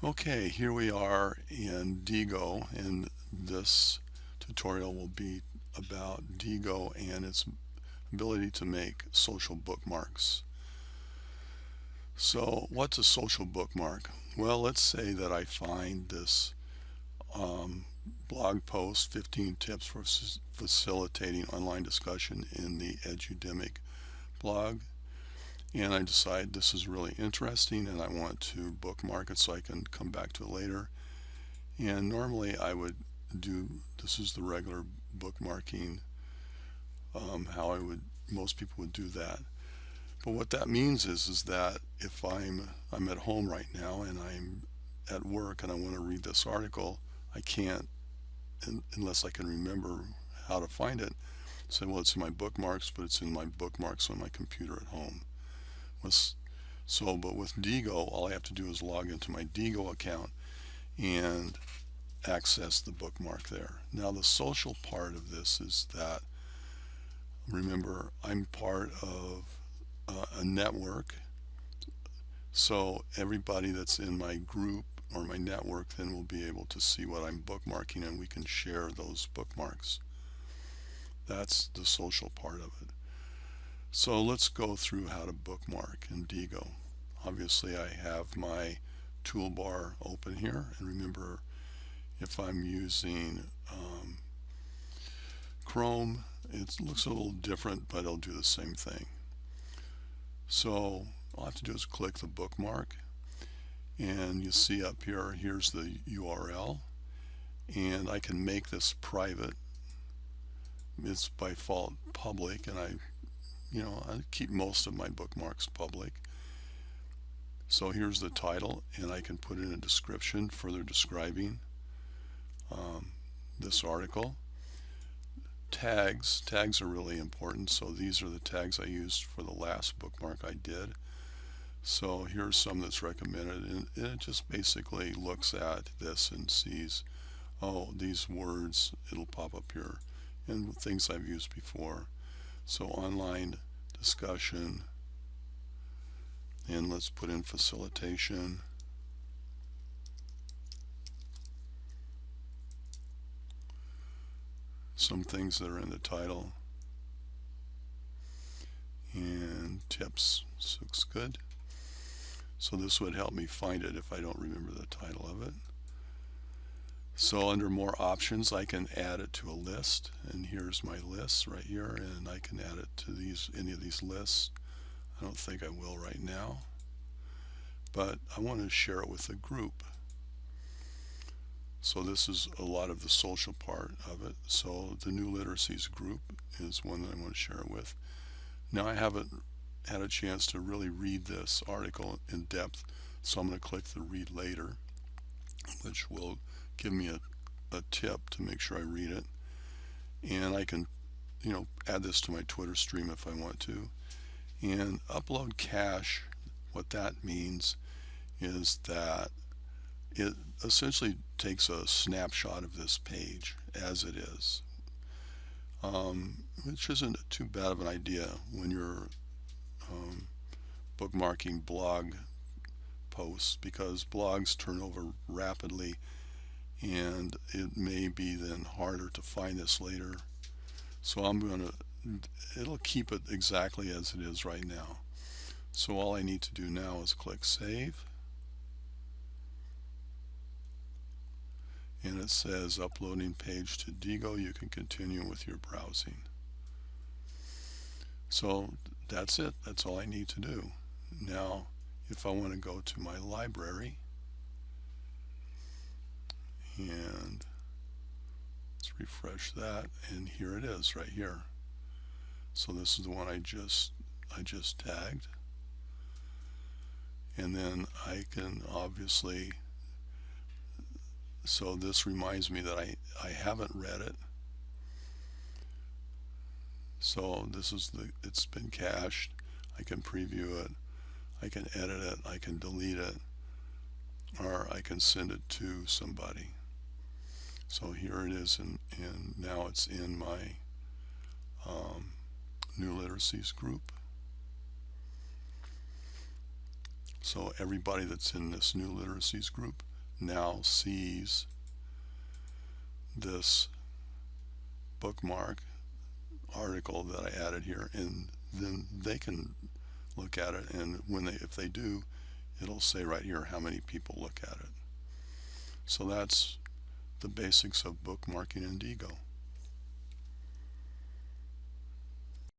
Okay, here we are in Diigo, and this tutorial will be about Diigo and its ability to make social bookmarks. So, what's a social bookmark? Well, let's say that I find this um, blog post, 15 tips for facilitating online discussion in the Edudemic blog, and I decide this is really interesting and I want to bookmark it so I can come back to it later. And normally I would do, this is the regular bookmarking, how most people would do that. But what that means is that if I'm at home right now and I'm at work and I want to read this article, I can't unless I can remember how to find it. Say, well, it's in my bookmarks, but it's in my bookmarks on my computer at home. But with Diigo, all I have to do is log into my Diigo account and access the bookmark there. Now, the social part of this is that, remember, I'm part of a network, so everybody that's in my group or my network then will be able to see what I'm bookmarking and we can share those bookmarks. That's the social part of it. So let's go through how to bookmark in Diigo. Obviously, I have my toolbar open here, and remember, if I'm using Chrome, it looks a little different, but it'll do the same thing. So all I have to do is click the bookmark, and you see up here, here's the URL, and I can make this private. It's by default public, and I keep most of my bookmarks public. So here's the title, and I can put in a description further describing this article. Tags are really important, so these are the tags I used for the last bookmark I did. So here's some that's recommended, and it just basically looks at this and sees, oh, these words, it'll pop up here, and things I've used before. So online discussion, and let's put in facilitation. Some things that are in the title, and tips. This looks good. So this would help me find it if I don't remember the title of it. So under more options, I can add it to a list, and here's my list right here, and I can add it to any of these lists. I don't think I will right now, but I want to share it with a group. So this is a lot of the social part of it. So the New Literacies group is one that I want to share it with. Now I haven't had a chance to really read this article in depth, so I'm going to click the read later, which will give me a tip to make sure I read it. And I can, add this to my Twitter stream if I want to. And upload cache, what that means is that it essentially takes a snapshot of this page as it is, which isn't too bad of an idea when you're bookmarking blog posts, because blogs turn over rapidly and it may be then harder to find this later. So it'll keep it exactly as it is right now. So all I need to do now is click save, and it says uploading page to Diigo. You can continue with your browsing. So that's it. That's all I need to do. Now, if I want to go to my library, and let's refresh that, and here it is right here. So this is the one I just tagged, and then I can obviously, so this reminds me that I haven't read it. So this is it's been cached. I can preview it, I can edit it, I can delete it, or I can send it to somebody. So here it is, and now it's in my New Literacies group. So everybody that's in this new literacies group now sees this bookmark article that I added here, and then they can look at it, and if they do, it'll say right here how many people look at it. So that's the basics of bookmarking in Diigo.